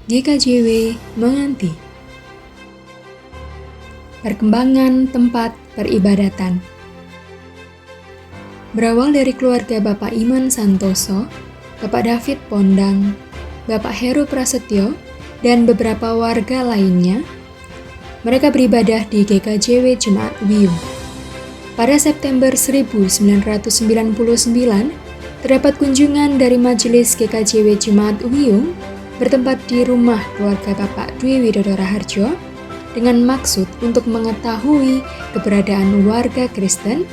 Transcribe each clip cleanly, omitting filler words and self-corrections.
GKJW Menganti. Perkembangan tempat peribadatan. Berawal dari keluarga Bapak Iman Santoso, Bapak David Pondang, Bapak Heru Prasetyo, dan beberapa warga lainnya, mereka beribadah di GKJW Jemaat Wiyung. Pada September 1999, terdapat kunjungan dari Majelis GKJW Jemaat Wiyung bertempat di rumah keluarga Bapak Dwi Widodo Raharjo dengan maksud untuk mengetahui keberadaan warga Kristen,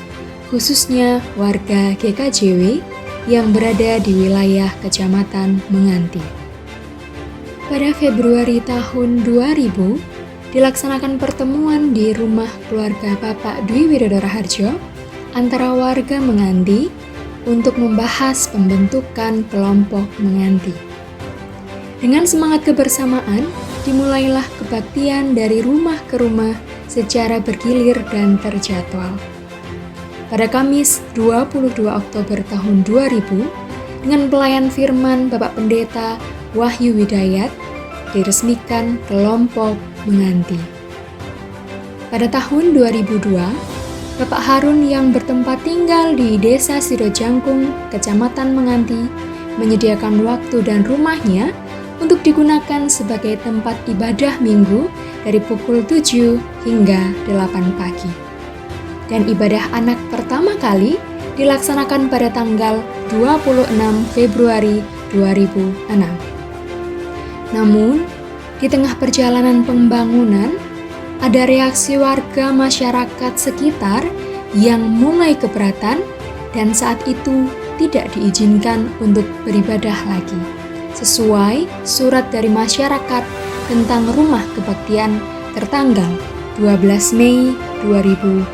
khususnya warga GKJW yang berada di wilayah Kecamatan Menganti. Pada Februari tahun 2000, dilaksanakan pertemuan di rumah keluarga Bapak Dwi Widodo Raharjo antara warga Menganti untuk membahas pembentukan kelompok Menganti. Dengan semangat kebersamaan, dimulailah kebaktian dari rumah ke rumah secara bergilir dan terjadwal. Pada Kamis 22 Oktober tahun 2000, dengan pelayan firman Bapak Pendeta Wahyu Widayat, diresmikan kelompok Menganti. Pada tahun 2002, Bapak Harun yang bertempat tinggal di Desa Sidojangkung, Kecamatan Menganti, menyediakan waktu dan rumahnya untuk digunakan sebagai tempat ibadah minggu dari pukul 7 hingga 8 pagi. Dan ibadah anak pertama kali dilaksanakan pada tanggal 26 Februari 2006. Namun, di tengah perjalanan pembangunan, ada reaksi warga masyarakat sekitar yang mulai keberatan dan saat itu tidak diizinkan untuk beribadah lagi, sesuai surat dari masyarakat tentang rumah kebaktian tertanggal 12 Mei 2006.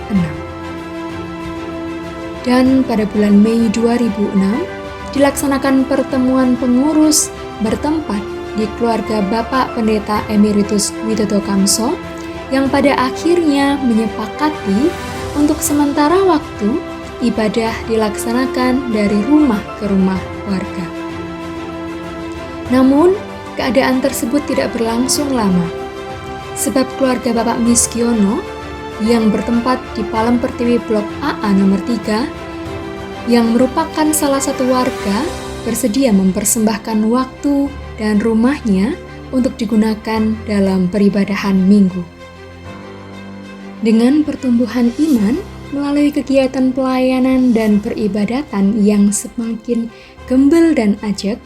Dan pada bulan Mei 2006, dilaksanakan pertemuan pengurus bertempat di keluarga Bapak Pendeta Emeritus Widodo Kamso yang pada akhirnya menyepakati untuk sementara waktu ibadah dilaksanakan dari rumah ke rumah warga. Namun, keadaan tersebut tidak berlangsung lama, sebab keluarga Bapak Miskiono yang bertempat di Palem Pertiwi Blok AA nomor 3, yang merupakan salah satu warga, bersedia mempersembahkan waktu dan rumahnya untuk digunakan dalam peribadahan minggu. Dengan pertumbuhan iman melalui kegiatan pelayanan dan peribadatan yang semakin gembel dan ajak,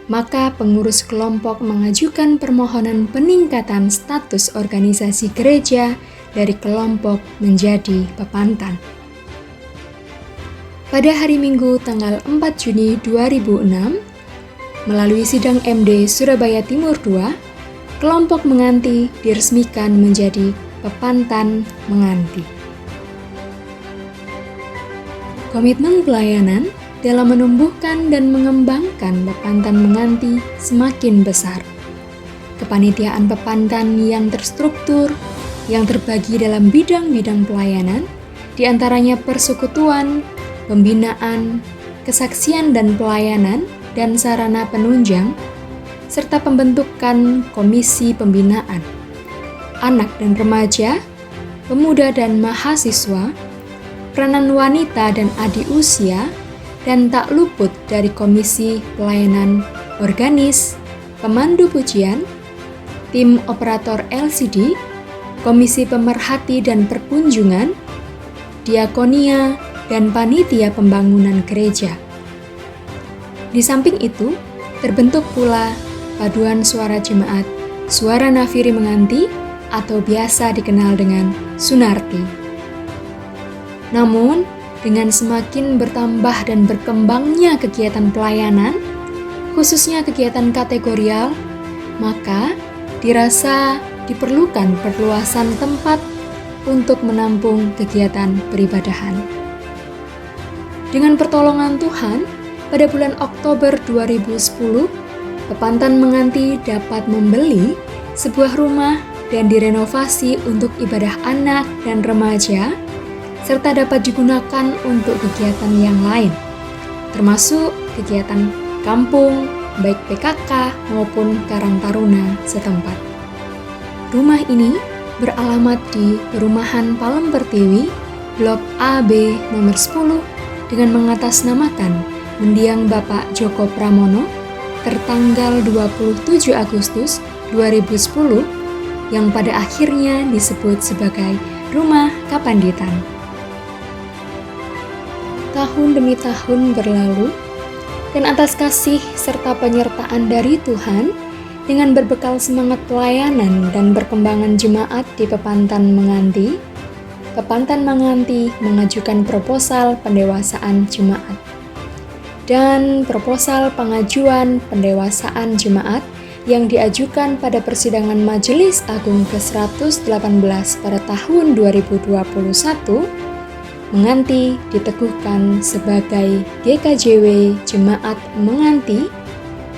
maka pengurus kelompok mengajukan permohonan peningkatan status organisasi gereja dari kelompok menjadi pepantan. Pada hari Minggu tanggal 4 Juni 2006, melalui sidang MD Surabaya Timur II, kelompok Menganti diresmikan menjadi Pepantan Menganti. Komitmen pelayanan dalam menumbuhkan dan mengembangkan Pepantan Menganti semakin besar. Kepanitiaan Pepantan yang terstruktur, yang terbagi dalam bidang-bidang pelayanan, diantaranya persekutuan, pembinaan, kesaksian dan pelayanan, dan sarana penunjang, serta pembentukan komisi pembinaan, anak dan remaja, pemuda dan mahasiswa, peranan wanita dan adik usia, dan tak luput dari komisi pelayanan organis, pemandu pujian, tim operator LCD, komisi pemerhati dan perkunjungan, diakonia, dan panitia pembangunan gereja. Di samping itu, terbentuk pula Paduan Suara Jemaat Suara Nafiri Menganti atau biasa dikenal dengan Sunarti. Namun, dengan semakin bertambah dan berkembangnya kegiatan pelayanan, khususnya kegiatan kategorial, maka dirasa diperlukan perluasan tempat untuk menampung kegiatan peribadahan. Dengan pertolongan Tuhan, pada bulan Oktober 2010, Pepantan Menganti dapat membeli sebuah rumah dan direnovasi untuk ibadah anak dan remaja, serta dapat digunakan untuk kegiatan yang lain, termasuk kegiatan kampung, baik PKK maupun Karang Taruna setempat. Rumah ini beralamat di Perumahan Palem Pertiwi, Blok AB nomor 10 dengan mengatasnamakan mendiang Bapak Joko Pramono tertanggal 27 Agustus 2010 yang pada akhirnya disebut sebagai Rumah Kapanditan. Tahun demi tahun berlalu, dan atas kasih serta penyertaan dari Tuhan, dengan berbekal semangat pelayanan dan perkembangan jemaat di Pepantan Menganti, Pepantan Menganti mengajukan proposal pendewasaan jemaat. Dan proposal pengajuan pendewasaan jemaat yang diajukan pada persidangan Majelis Agung ke-118 pada tahun 2021 Menganti diteguhkan sebagai GKJW Jemaat Menganti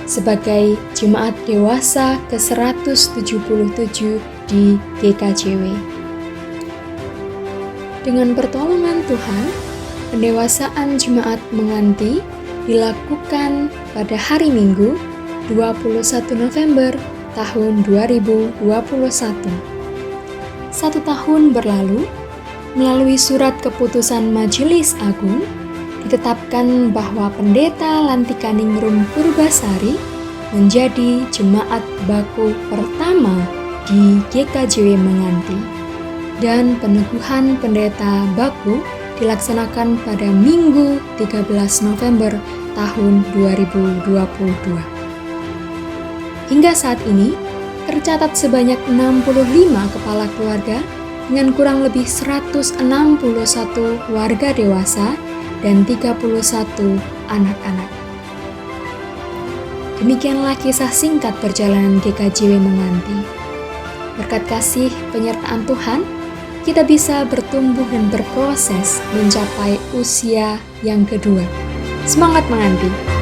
sebagai jemaat dewasa ke-177 di GKJW. Dengan pertolongan Tuhan, pendewasaan jemaat Menganti dilakukan pada hari Minggu 21 November tahun 2021. 1 tahun berlalu, melalui surat keputusan Majelis Agung, ditetapkan bahwa Pendeta Lantikaningrum Purbasari menjadi jemaat baku pertama di GKJW Menganti, dan peneguhan pendeta baku dilaksanakan pada Minggu 13 November tahun 2022. Hingga saat ini, tercatat sebanyak 65 kepala keluarga dengan kurang lebih 161 warga dewasa dan 31 anak-anak. Demikianlah kisah singkat perjalanan GKJW Menganti. Berkat kasih penyertaan Tuhan, kita bisa bertumbuh dan berproses mencapai usia yang kedua. Semangat Menganti!